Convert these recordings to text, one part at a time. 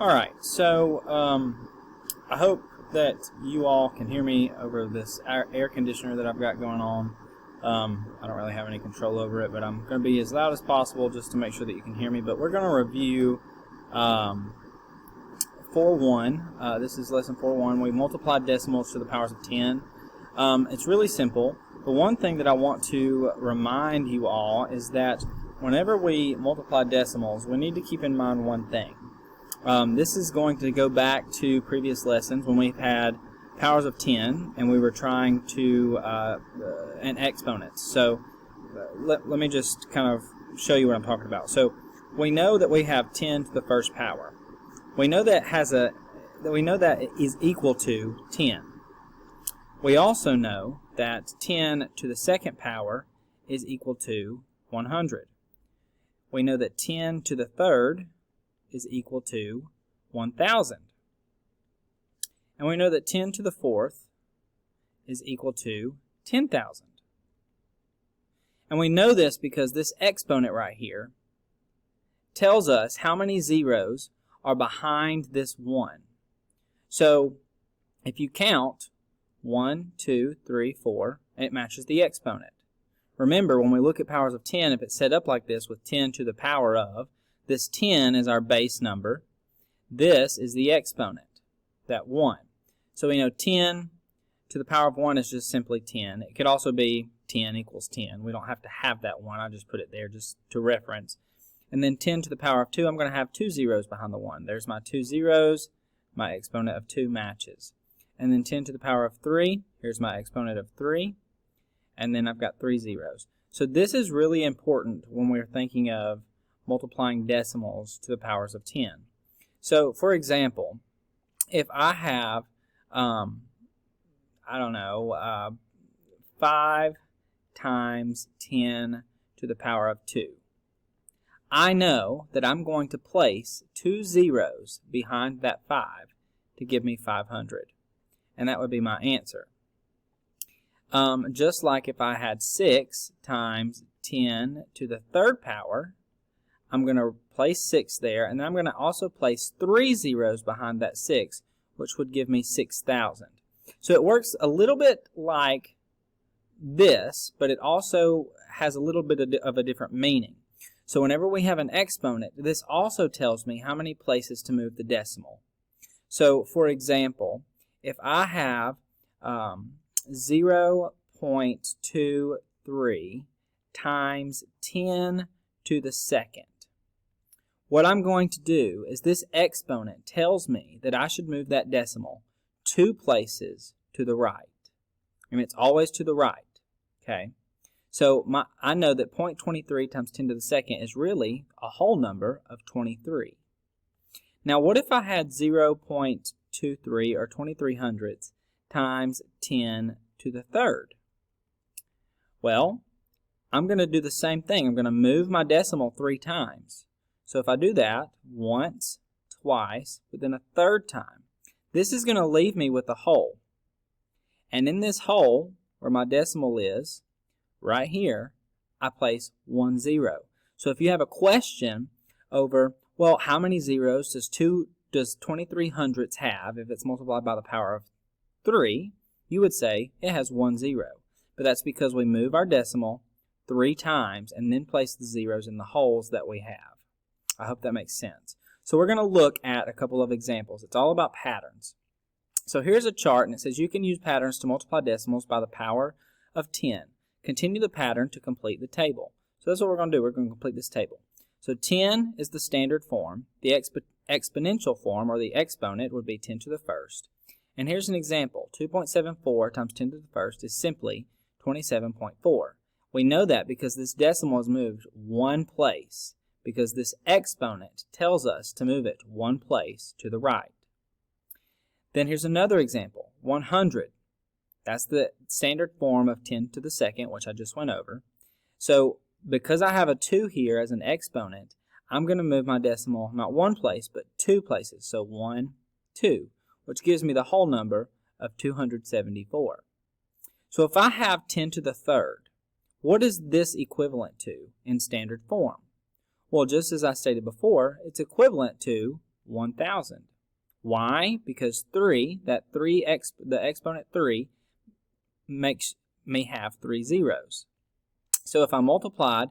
Alright, so I hope that you all can hear me over this air conditioner that I've got going on. I don't really have any control over it, but I'm going to be as loud as possible just to make sure that you can hear me. But we're going to review 4.1. This is lesson 4.1. We multiplied decimals to the powers of 10. It's really simple. The one thing that I want to remind you all is that whenever we multiply decimals, we need to keep in mind one thing. This is going to go back to previous lessons when we've had powers of 10 and we were trying to and exponents. So let me just kind of show you what I'm talking about. So we know that we have 10 to the first power. We know that it is equal to 10. We also know that 10 to the second power is equal to 100. We know that 10 to the third is equal to 1,000. And we know that 10 to the fourth is equal to 10,000. And we know this because this exponent right here tells us how many zeros are behind this 1. So if you count 1, 2, 3, 4, it matches the exponent. Remember, when we look at powers of 10, if it's set up like this with 10 to the power of, this 10 is our base number. This is the exponent, that 1. So we know 10 to the power of 1 is just simply 10. It could also be 10 equals 10. We don't have to have that 1. I just put it there just to reference. And then 10 to the power of 2, I'm going to have 2 zeros behind the 1. There's my 2 zeros. My exponent of 2 matches. And then 10 to the power of 3, here's my exponent of 3. And then I've got 3 zeros. So this is really important when we're thinking of multiplying decimals to the powers of 10. So, for example, if I have, 5 times 10 to the power of 2, I know that I'm going to place 2 zeros behind that 5 to give me 500. And that would be my answer. Just like if I had 6 times 10 to the third power, I'm going to place 6 there, and then I'm going to also place 3 zeros behind that 6, which would give me 6,000. So it works a little bit like this, but it also has a little bit of a different meaning. So whenever we have an exponent, this also tells me how many places to move the decimal. So, for example, if I have 0.23 times 10 to the second, what I'm going to do is this exponent tells me that I should move that decimal 2 places to the right. And it's always to the right, okay? So I know that 0.23 times 10 to the second is really a whole number of 23. Now, what if I had 0.23 or 23 hundredths times 10 to the third? Well, I'm going to do the same thing. I'm going to move my decimal 3 times. So if I do that once, twice, but then a third time, this is going to leave me with a hole. And in this hole, where my decimal is, right here, I place 1 0. So if you have a question over, well, how many zeros does 23 hundredths have if it's multiplied by the power of 3, you would say it has 1 0. But that's because we move our decimal 3 times and then place the zeros in the holes that we have. I hope that makes sense. So we're going to look at a couple of examples. It's all about patterns. So here's a chart, and it says you can use patterns to multiply decimals by the power of 10. Continue the pattern to complete the table. So that's what we're going to do. We're going to complete this table. So 10 is the standard form. The exponential form, or the exponent, would be 10 to the first. And here's an example. 2.74 times 10 to the first is simply 27.4. We know that because this decimal is moved 1 place, because this exponent tells us to move it 1 place to the right. Then here's another example. 100. That's the standard form of 10 to the second, which I just went over. So because I have a 2 here as an exponent, I'm going to move my decimal not 1 place, but 2 places. So 1, 2, which gives me the whole number of 274. So if I have 10 to the third, what is this equivalent to in standard form? Well, just as I stated before, it's equivalent to 1,000. Why? Because 3, the exponent 3, makes me have 3 zeros. So if I multiplied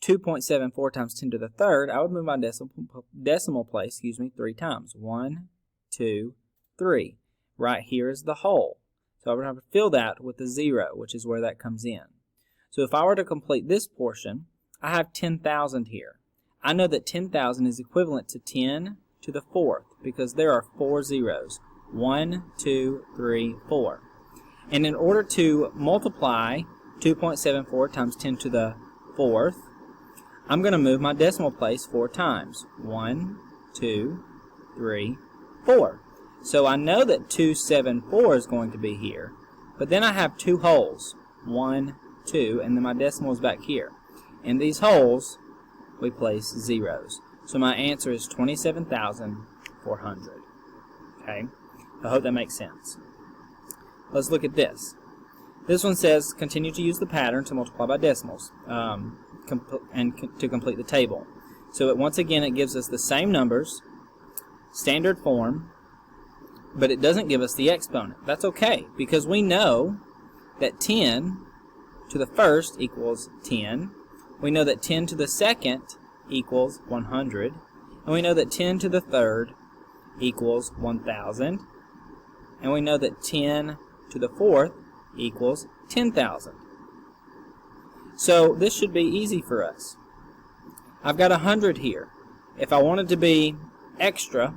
2.74 times 10 to the third, I would move my decimal place, 3 times. 1, 2, 3. Right here is the whole. So I would have to fill that with a 0, which is where that comes in. So if I were to complete this portion, I have 10,000 here. I know that 10,000 is equivalent to 10 to the fourth because there are 4 zeros. 1, 2, 3, 4. And in order to multiply 2.74 times 10 to the fourth, I'm going to move my decimal place 4 times. 1, 2, 3, 4. So I know that 274 is going to be here, but then I have 2 holes. 1, 2, and then my decimal is back here. In these holes, we place zeros. So my answer is 27,400. Okay? I hope that makes sense. Let's look at this. This one says continue to use the pattern to multiply by decimals to complete the table. So once again, it gives us the same numbers, standard form, but it doesn't give us the exponent. That's okay, because we know that 10 to the first equals 10. We know that 10 to the second equals 100. And we know that 10 to the third equals 1,000. And we know that 10 to the fourth equals 10,000. So this should be easy for us. I've got 100 here. If I wanted to be extra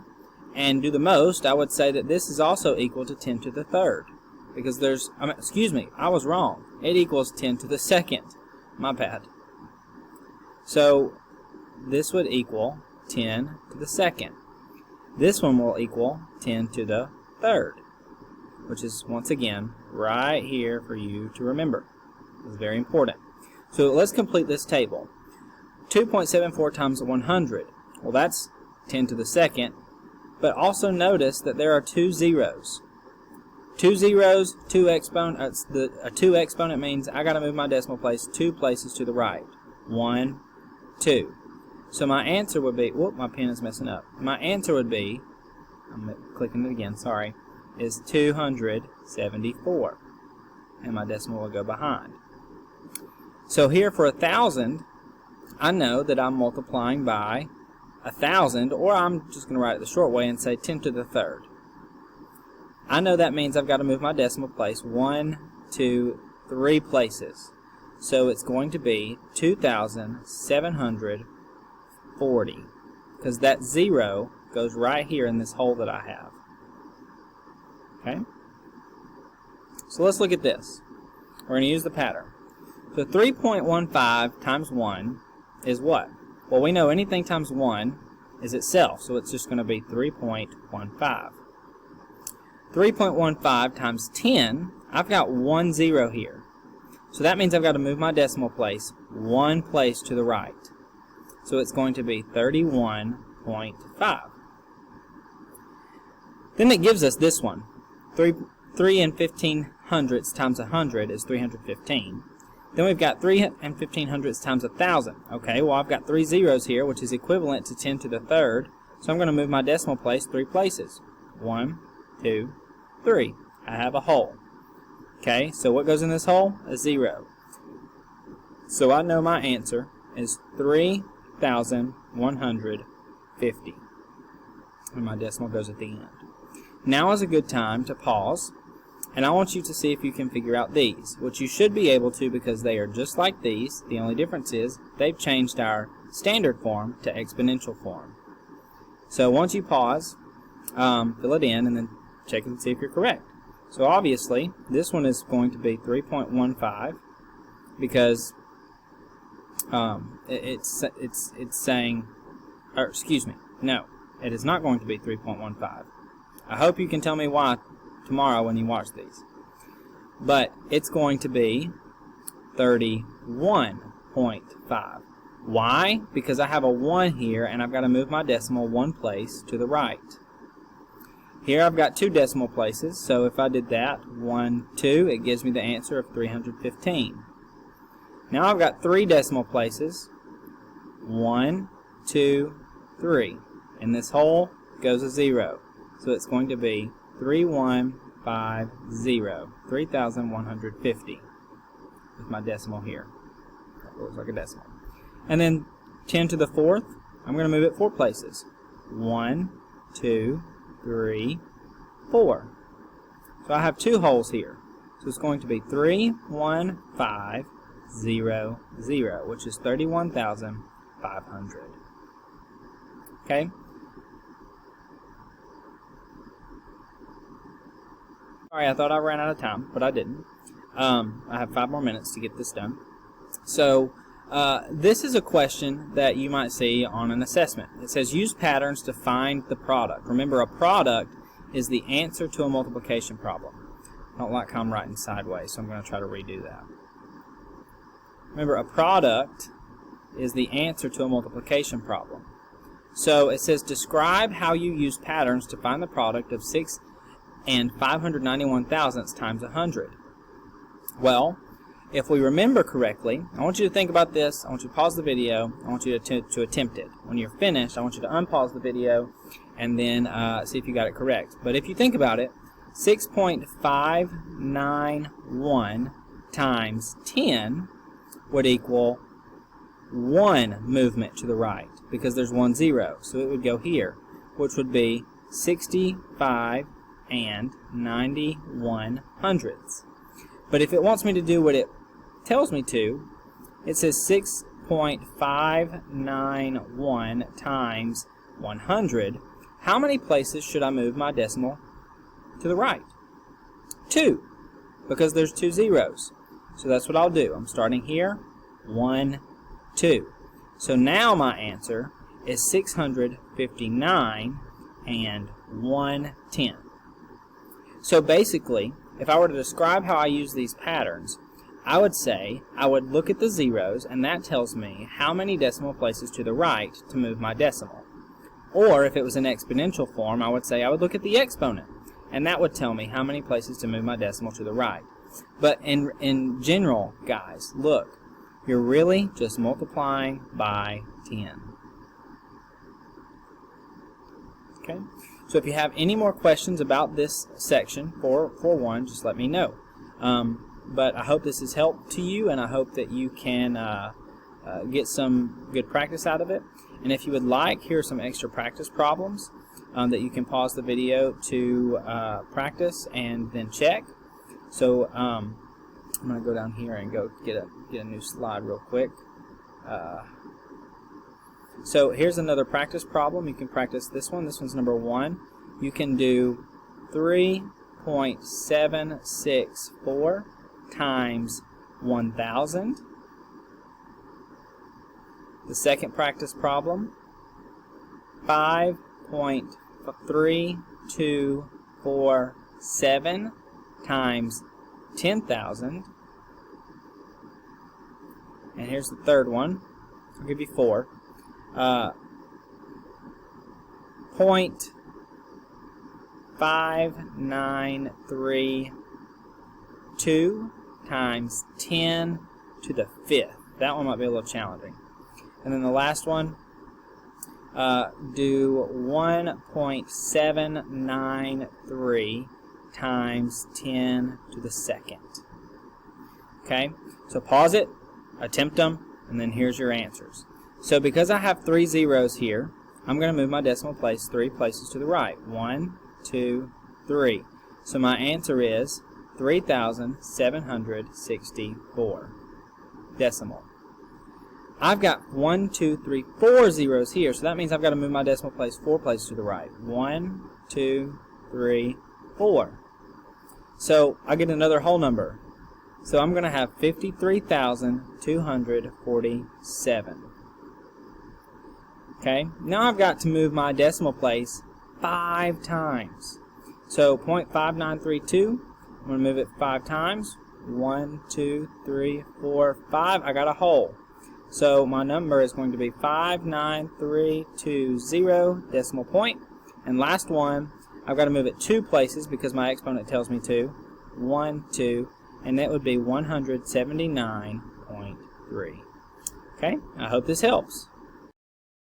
and do the most, I would say that this is also equal to 10 to the third. Because I was wrong. It equals 10 to the second. My bad. So this would equal 10 to the second. This one will equal 10 to the third, which is, once again, right here for you to remember. It's very important. So let's complete this table. 2.74 times 100. Well, that's 10 to the second. But also notice that there are 2 zeros. 2 zeros, 2 exponents. A 2 exponent means I got to move my decimal place 2 places to the right. 1, 2. So my answer would be, whoop, my pen is messing up. My answer would be, I'm clicking it again, sorry, is 274. And my decimal will go behind. So here for 1,000, I know that I'm multiplying by 1,000, or I'm just going to write it the short way and say 10 to the third. I know that means I've got to move my decimal place 1, 2, 3 places. So it's going to be 2,740, because that 0 goes right here in this hole that I have. Okay? So let's look at this. We're going to use the pattern. So 3.15 times 1 is what? Well, we know anything times 1 is itself, so it's just going to be 3.15. 3.15 times 10, I've got 1 0 here. So that means I've got to move my decimal place 1 place to the right. So it's going to be 31.5. Then it gives us this one. 3 and 1500ths times 100 is 315. Then we've got 3 and 1500ths times 1,000. Okay, well I've got 3 zeros here, which is equivalent to 10 to the third. So I'm going to move my decimal place 3 places. 1, 2, 3. I have a hole. Okay, so what goes in this hole? A 0. So I know my answer is 3,150. And my decimal goes at the end. Now is a good time to pause, and I want you to see if you can figure out these, which you should be able to because they are just like these. The only difference is they've changed our standard form to exponential form. So once you pause, fill it in and then check and see if you're correct. So obviously, this one is going to be 3.15 because it's saying, or excuse me, no, it is not going to be 3.15. I hope you can tell me why tomorrow when you watch these. But it's going to be 31.5. Why? Because I have a 1 here and I've got to move my decimal 1 place to the right. Here I've got 2 decimal places, so if I did that, 1, 2, it gives me the answer of 315. Now I've got 3 decimal places, 1, 2, 3. In this hole, goes a 0. So it's going to be 3150, 3,150 with my decimal here. That looks like a decimal. And then 10 to the 4th, I'm going to move it 4 places. 1, 2, 3, 4. So I have 2 holes here. So it's going to be 31500, which is 31,500. Okay? Sorry, I thought I ran out of time, but I didn't. I have 5 more minutes to get this done. So this is a question that you might see on an assessment. It says use patterns to find the product. Remember, a product is the answer to a multiplication problem. I don't like how I'm writing sideways, so I'm going to try to redo that. Remember, a product is the answer to a multiplication problem. So it says describe how you use patterns to find the product of 6 and 591 thousandths times 100. Well, if we remember correctly, I want you to think about this. I want you to pause the video. I want you to attempt it. When you're finished, I want you to unpause the video and then see if you got it correct. But if you think about it, 6.591 times 10 would equal 1 movement to the right because there's 1 0. So it would go here, which would be 65 and 91 hundredths. But if it wants me to do what it tells me to, it says 6.591 times 100. How many places should I move my decimal to the right? 2, because there's 2 zeros. So that's what I'll do. I'm starting here, 1, 2. So now my answer is 659 and 1/10. So basically, if I were to describe how I use these patterns, I would say I would look at the zeros, and that tells me how many decimal places to the right to move my decimal. Or if it was an exponential form, I would say I would look at the exponent, and that would tell me how many places to move my decimal to the right. But in general, guys, look, you're really just multiplying by 10. Okay? So if you have any more questions about this section, 4.1, just let me know. But I hope this has helped to you, and I hope that you can get some good practice out of it. And if you would like, here are some extra practice problems that you can pause the video to practice and then check. So I'm going to go down here and go get a new slide real quick. So here's another practice problem. You can practice this one. This one's number 1. You can do 3.764 times 1,000. The second practice problem, 5.3247 times 10,000. And here's the third one. I'll give you 4. 0.5932 times 10 to the 5th. That one might be a little challenging. And then the last one, do 1.793 times 10 to the 2nd. Okay, so pause it, attempt them, and then here's your answers. So because I have 3 zeros here, I'm going to move my decimal place 3 places to the right. 1, 2, 3. So my answer is 3,764 decimal. I've got 1, 2, 3, 4 zeros here, so that means I've got to move my decimal place 4 places to the right. 1, 2, 3, 4. So I get another whole number. So I'm going to have 53,247. Okay, now I've got to move my decimal place 5 times. So 0.5932, I'm going to move it 5 times. 1, 2, 3, 4, 5. I got a hole. So my number is going to be 59320 decimal point. And last one, I've got to move it 2 places because my exponent tells me to. 1, 2, and that would be 179.3. Okay, I hope this helps.